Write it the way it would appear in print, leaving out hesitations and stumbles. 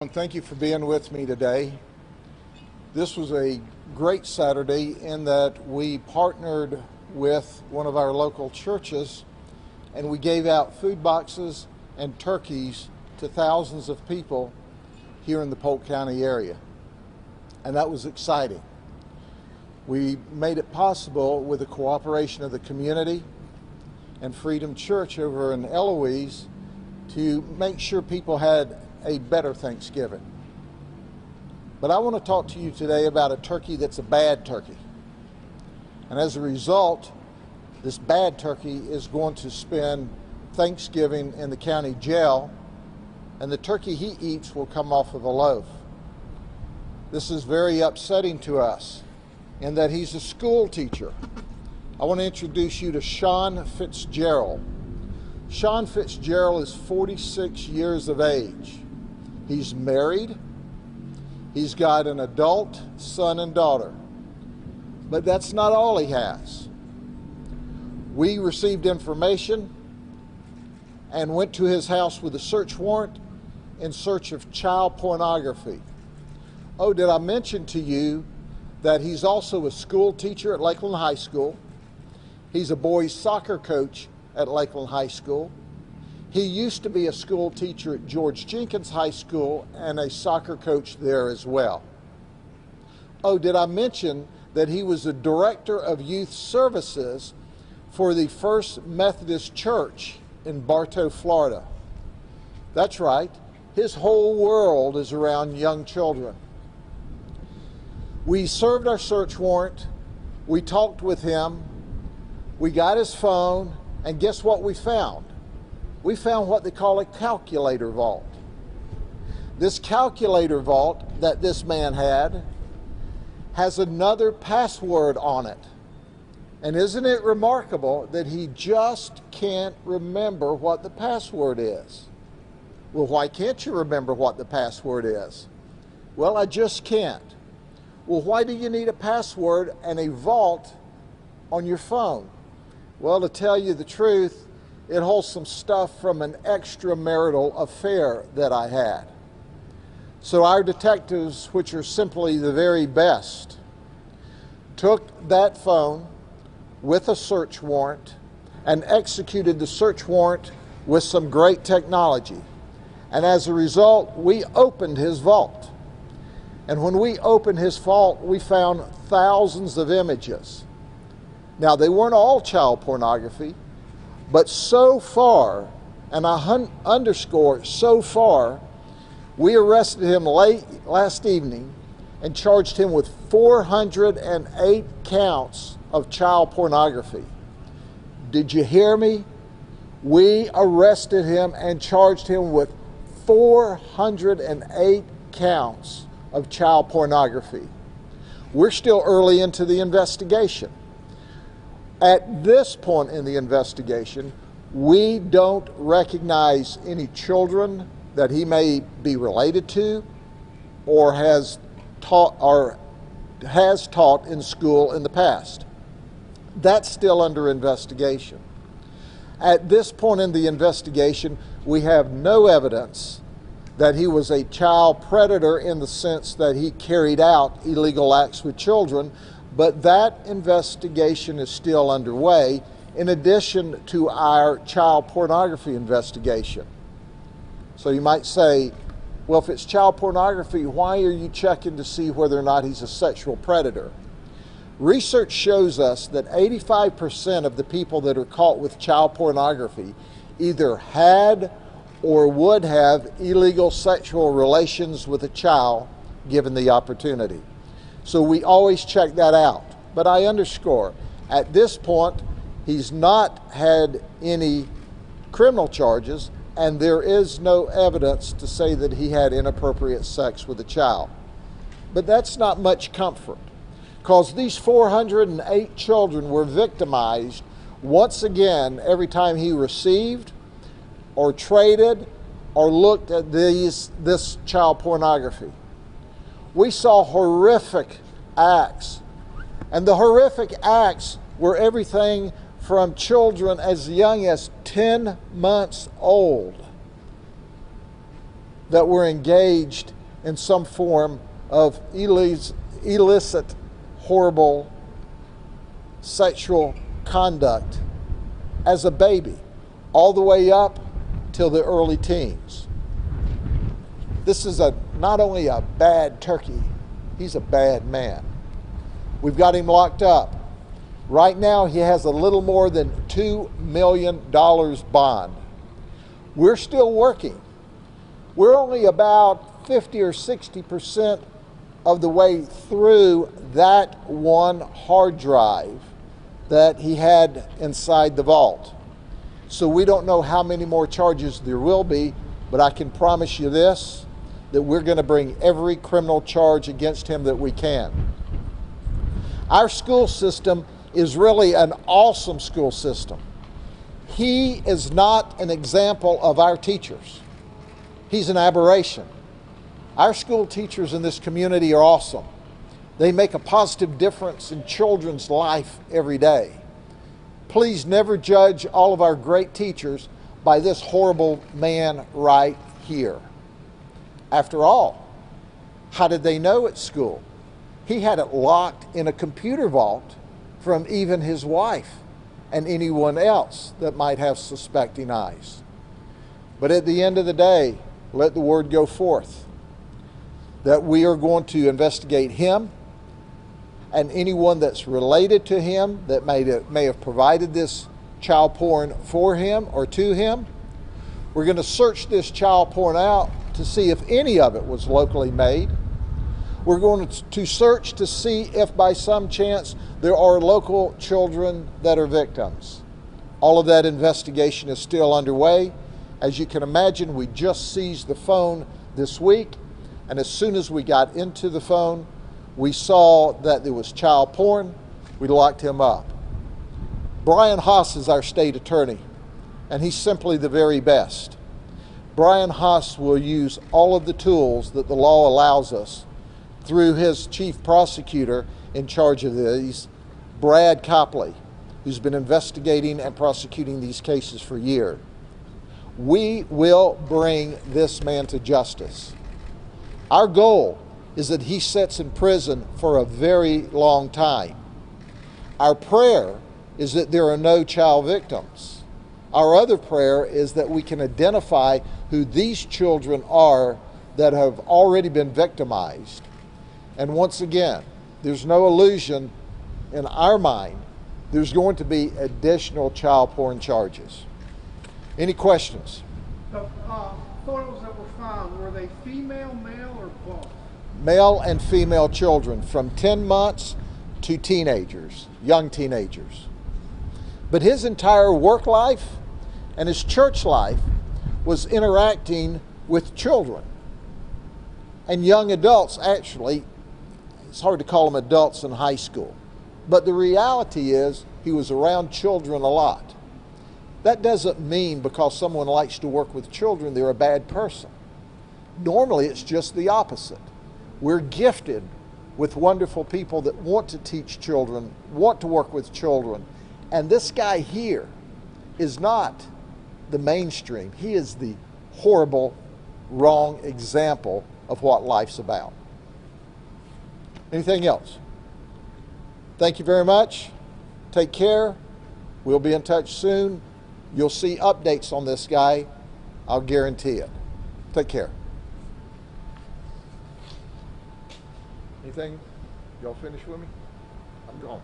Thank you for being with me today. This was a great Saturday in that we partnered with one of our local churches and we gave out food boxes and turkeys to thousands of people here in the Polk County area. And that was exciting. We made it possible with the cooperation of the community and Freedom Church over in Eloise to make sure people had a better Thanksgiving. But I want to talk to you today about a turkey that's a bad turkey. And as a result, this bad turkey is going to spend Thanksgiving in the county jail, and the turkey he eats will come off of a loaf. This is very upsetting to us in that he's a school teacher. I want to introduce you to Sean Fitzgerald. Sean Fitzgerald is 46 years of age. He's married. He's got an adult son and daughter. But that's not all he has. We received information and went to his house with a search warrant in search of child pornography. Oh, did I mention to you that he's also a school teacher at Lakeland High School? He's a boys soccer coach at Lakeland High School. He used to be a school teacher at George Jenkins High School and a soccer coach there as well. Oh, did I mention that he was the director of youth services for the First Methodist Church in Bartow, Florida? That's right. His whole world is around young children. We served our search warrant. We talked with him. We got his phone, and guess what we found? We found what they call a calculator vault. This calculator vault that this man had has another password on it. And isn't it remarkable that he just can't remember what the password is? Well, why can't you remember what the password is? Well, I just can't. Well, why do you need a password and a vault on your phone? Well, to tell you the truth, it holds some stuff from an extramarital affair that I had. So our detectives, which are simply the very best, took that phone with a search warrant and executed the search warrant with some great technology. And as a result, we opened his vault. And when we opened his vault, we found thousands of images. Now, they weren't all child pornography, but so far, and I underscore so far, we arrested him late last evening and charged him with 408 counts of child pornography. Did you hear me? We arrested him and charged him with 408 counts of child pornography. We're still early into the investigation. At this point in the investigation, we don't recognize any children that he may be related to or has taught in school in the past. That's still under investigation. At this point in the investigation, we have no evidence that he was a child predator in the sense that he carried out illegal acts with children, but that investigation is still underway in addition to our child pornography investigation. So you might say, well, if it's child pornography, why are you checking to see whether or not he's a sexual predator? Research shows us that 85% of the people that are caught with child pornography either had or would have illegal sexual relations with a child given the opportunity. So we always check that out. But I underscore, at this point, he's not had any criminal charges, and there is no evidence to say that he had inappropriate sex with a child. But that's not much comfort, because these 408 children were victimized once again every time he received or traded or looked at this child pornography. We saw horrific acts, and the horrific acts were everything from children as young as 10 months old that were engaged in some form of illicit, horrible sexual conduct as a baby, all the way up till the early teens. This is not only a bad turkey, he's a bad man. We've got him locked up. Right now, he has a little more than $2 million bond. We're still working. We're only about 50 or 60% of the way through that one hard drive that he had inside the vault. So we don't know how many more charges there will be, but I can promise you this, that we're going to bring every criminal charge against him that we can. Our school system is really an awesome school system. He is not an example of our teachers. He's an aberration. Our school teachers in this community are awesome. They make a positive difference in children's life every day. Please never judge all of our great teachers by this horrible man right here. After all, how did they know at school? He had it locked in a computer vault from even his wife and anyone else that might have suspecting eyes. But at the end of the day, let the word go forth that we are going to investigate him and anyone that's related to him that may have provided this child porn for him or to him. We're going to search this child porn out to see if any of it was locally made. We're going to search to see if by some chance there are local children that are victims. All of that investigation is still underway. As you can imagine, we just seized the phone this week, and as soon as we got into the phone, we saw that there was child porn. We locked him up. Brian Haas is our state attorney, and he's simply the very best. Brian Haas will use all of the tools that the law allows us through his chief prosecutor in charge of these, Brad Copley, who's been investigating and prosecuting these cases for years. We will bring this man to justice. Our goal is that he sits in prison for a very long time. Our prayer is that there are no child victims. Our other prayer is that we can identify who these children are that have already been victimized. And once again, there's no illusion in our mind, there's going to be additional child porn charges. Any questions? The photos that were found, were they female, male, or both? Male and female children from 10 months to teenagers, young teenagers. But his entire work life and his church life was interacting with children and young adults. Actually, it's hard to call them adults in high school, but the reality is he was around children a lot. That doesn't mean because someone likes to work with children, they're a bad person. Normally, it's just the opposite. We're gifted with wonderful people that want to teach children, want to work with children. And this guy here is not the mainstream. He is the horrible, wrong example of what life's about. Anything else? Thank you very much. Take care. We'll be in touch soon. You'll see updates on this guy. I'll guarantee it. Take care. Anything? Y'all finish with me? I'm gone.